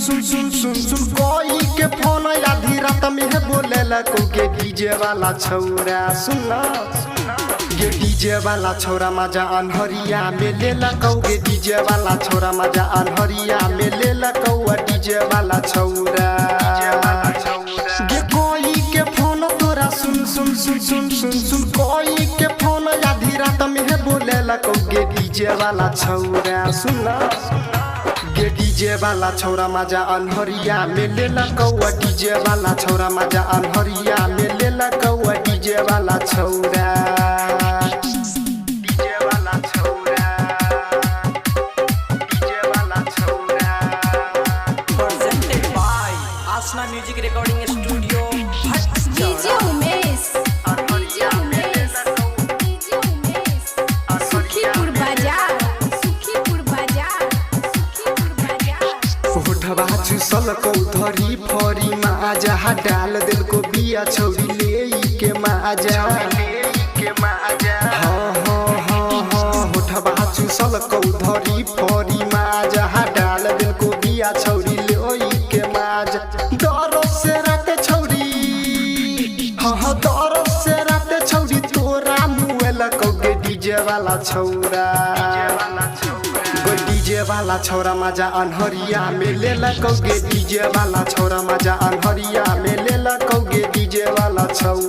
सुन कोई के फोन आधी रात में बोले लको के डीजे वाला छौरा सुनना ये डीजे वाला छोरा मजा अनहरिया में ले लको के डीजे वाला छोरा मजा अनहरिया में ले लको डीजे वाला छौरा ये कोई के फोन तोरा सुन कोई के फोन आधी रात में बोले लको के डीजे वाला छौरा सुनना ये डीजे वाला छोरा मजा अनहरिया में ले लको डीजे वाला छोरा मजा अनहरिया में ले लको डीजे वाला छौरा music recording studio DJ Umesh Sukhipur बाजार होठवा चुसल कौधरी फरी माजा डाल दिल को बिया छौरी ले के माजा होठवा चुसल कौधरी फरी माजा डाल दिल को बिया छौरी ले के माजा दरो से रात छौरी दरो से रात छौरी तोरा मुए लकोगे डीजे वाला छौरा डीजे वाला छोरा मजा अनहरिया में ले लकोगे डीजे वाला छोरा मजा अनहरिया में ले लकोगे डीजे वाला छौरा।